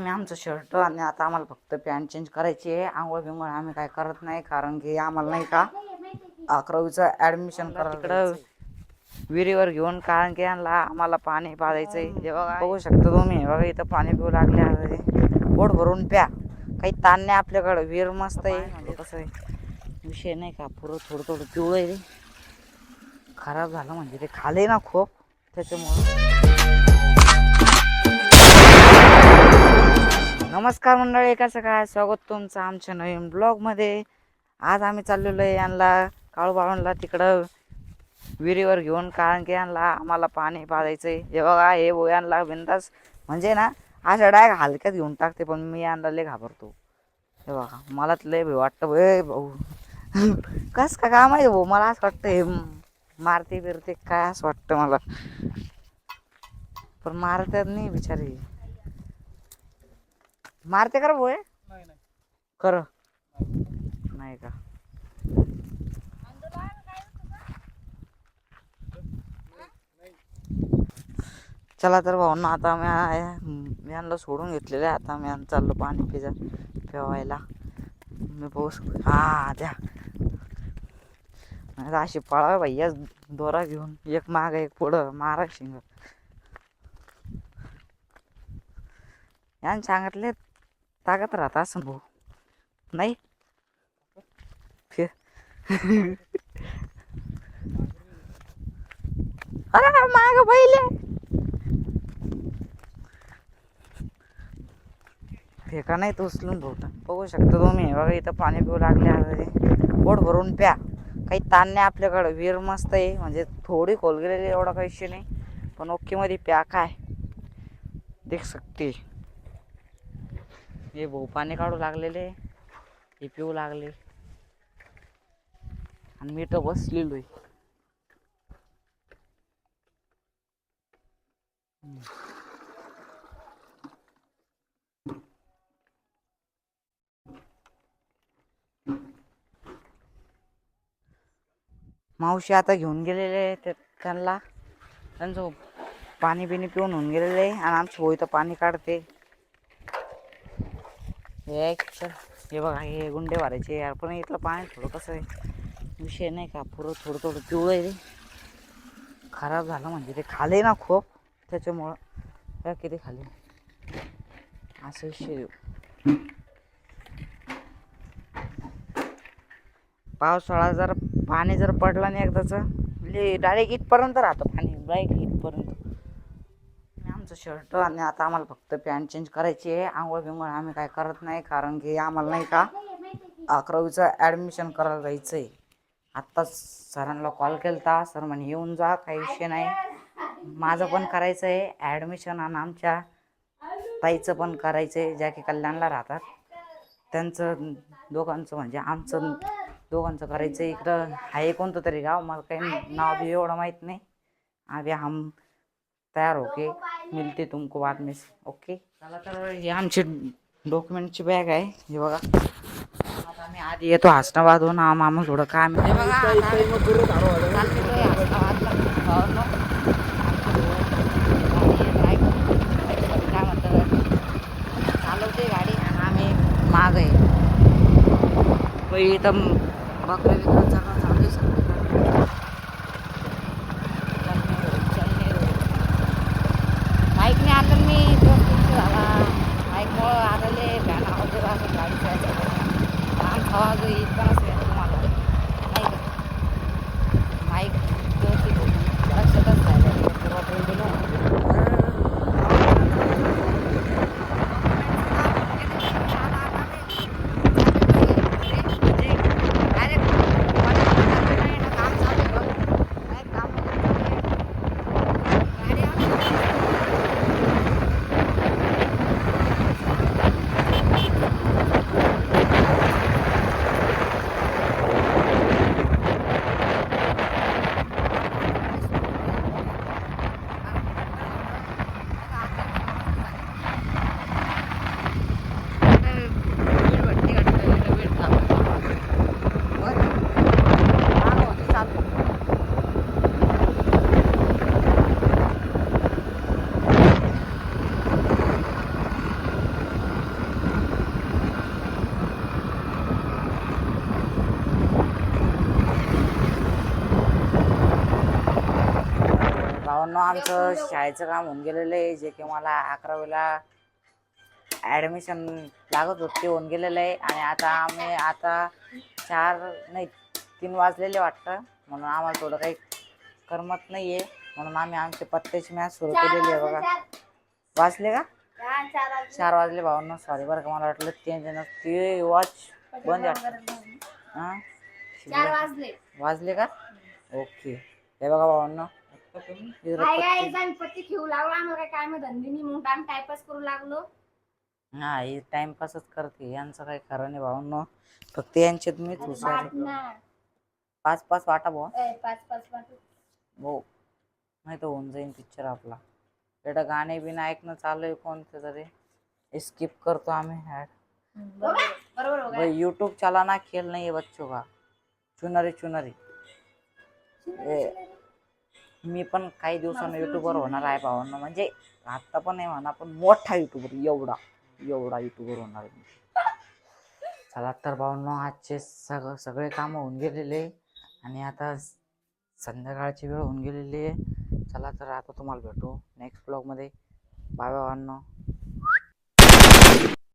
आम्ही आमचं शर्ट आणि आता आम्हाला फक्त पॅन्ट चेंज करायची आहे. आंघोळ बिंघोळ आम्ही काय करत नाही, कारण की आम्हाला नाही का 11वीचं ॲडमिशन करा तिकडं विहिरीवर घेऊन, कारण की आम्हाला पाणी पाजायचंय. हे बघा बघू शकता तुम्ही, बघा इथं पाणी पिऊ लागले आहे. पोट भरून प्या, काही ताण नाही आपल्याकडं. विहीर मस्त आहे. कसं आहे विषय नाही का, पुरं थोडं थोडं पिवळं आहे. खराब झालं म्हणजे ते खाले ना खूप, त्याच्यामुळं. नमस्कार मंडळी, कसं काय स्वागत तुमचं आमच्या नवीन ब्लॉगमध्ये. आज आम्ही चाललेलो आहे यांना काळूबाळूनला तिकडं विहिरीवर घेऊन, कारण की आम्हाला पाणी पाजायचंय. हे बघा हे यांना बिंदास म्हणजे ना अशा डायरेक्ट हलक्यात घेऊन टाकते, पण मी यांना लय घाबरतो. हे बघा मला लय भीती वाटतं भाऊ. कस का काम आहे भाऊ, मला असं वाटतं हे मारते बिरते काय असं वाटतं मला, पण मारतात नाही बिचारी. मारते कर भोय कर नाही का. चला तर भाऊ ना, आता मी यांना सोडून घेतलेलं आहे. आता मी चाललो पाणी पिवायला. मी पाऊस हा द्या अशी पळा भैया दोरा घेऊन, एक माग एक पुढं मारा शिंग. यान सांगितले ताकद राहत असं भाऊ नाही अरे माग पहिले फेका नाही तर उचलून भाऊ. बघू शकता तुम्ही, बघा इथं पाणी पिऊ लागले आहे. पोट भरून प्या, काही ताण नाही आपल्याकडं. विहीर मस्त आहे, म्हणजे थोडी खोल गेलेली, एवढा काही विषय नाही, पण ओके मध्ये प्या. काय देख सकते हे भाऊ पाणी काढू लागलेले, हे पिऊ लागले आणि मी तर बसलेलो आहे. मावशी आता घेऊन गेलेले त्यांचं पाणी बिणी पिऊन होऊन गेलेले आहे, आणि आमची भाऊ इथं पाणी काढते. हे बघा हे गुंडे भरायचे यार, पण इथलं पाणी थोडं कसं आहे विषय नाही का, पुरं थोडं थोडं पिवळं आहे. खराब झालं म्हणजे ते खाले ना खूप, त्याच्यामुळं त्या किती खाले असं विषय. पावसाळा जर पाणी जर पडलं नाही एकदाच, म्हणजे डायरेक्ट इथपर्यंत राहतं पाणी, डायरेक्ट इथपर्यंत. आमचं शर्ट आणि आता आम्हाला फक्त पॅन्ट चेंज करायची आहे. आंघोळ बिंघोळ आम्ही काय करत नाही, कारण की आम्हाला नाही का 11वीचं ॲडमिशन करायला जायचं आहे. आत्ताच सरांना कॉल केला, सर म्हणे येऊन जा, काही विषय नाही. माझं पण करायचं आहे ॲडमिशन, आणि आमच्या ताईचं पण करायचं आहे, ज्या की कल्याणला राहतात. त्यांचं दोघांचं म्हणजे आमचं दोघांचं करायचं आहे. इकडं आहे कोणतं तरी गाव, मला काही नाव बी एवढं माहीत नाही. अभी हम तयार होके मिलते तुमको बाद में. ओके चला तर हे आमची डॉक्युमेंटची बॅग आहे. हे बघा आता आम्ही आधी येतो हसनाबादहून, आम्हाला थोडं काम आहे. काय म्हणतात चालवते गाडी आणि आम्ही माग आहे. इथं बकरा बिकरा सगळं चालू आहे. बाईक नाही आलं मी दोस्त झाला, बाईकमुळं आलेले फॅन आवाज असं गाडीचा आमचा आवाज इतकाच आहे तुम्हाला नाही का. बाईक व्यवस्थित लक्षातच राहिलं सुरुवातीला दिलं. आमचं शाळेचं काम होऊन गेलेलं आहे, जे की मला 11वीला ॲडमिशन लागत होते ते होऊन गेलेलं आहे. आणि आता 4 नाही 3 वाजलेले वाटतं, म्हणून आम्हाला थोडं काही करमत नाही आहे, म्हणून आम्ही आमचे पत्त्याची मॅच सुरू केलेली आहे बघा. वाजले का? 4 वाजले भावांनो. सॉरी बरं का, मला वाटलं ते वॉच बंद हां 4 वाजले का? ओके. हे बघा भावांनो, पत्ती खेळू लागलो आम्हाला काय काम धंदे नाही, मग आम्ही टाइमपास करू लागलो. हा ही टाइमपासच करते, यांचं काही खरं नाही भावांनो. फक्त यांच्यात मीच हुशार. 5-5 वाटा भाऊ. 5-5 हो नाही तर होऊन जाईन पिक्चर आपला. बेटा गाणे बिना ऐकणं चालू आहे कोणतं तरी, स्किप करतो आम्ही ॲड. बरोबर भाई यूट्यूब चलाना खेल नहीं है बच्चों का. चुनरी चुनरी. मी पण काही दिवसांनी युट्यूबर होणार आहे भावांनो, म्हणजे आता पण नाही म्हणा, पण मोठा युट्यूबर, एवढा युट्यूबर होणार आहे. चला तर भावांनो, आजचे सगळे काम होऊन गेलेले आणि आता संध्याकाळची वेळ होऊन गेलेली आहे. चला तर आता तुम्हाला भेटू नेक्स्ट ब्लॉगमध्ये. बाय भावांनो.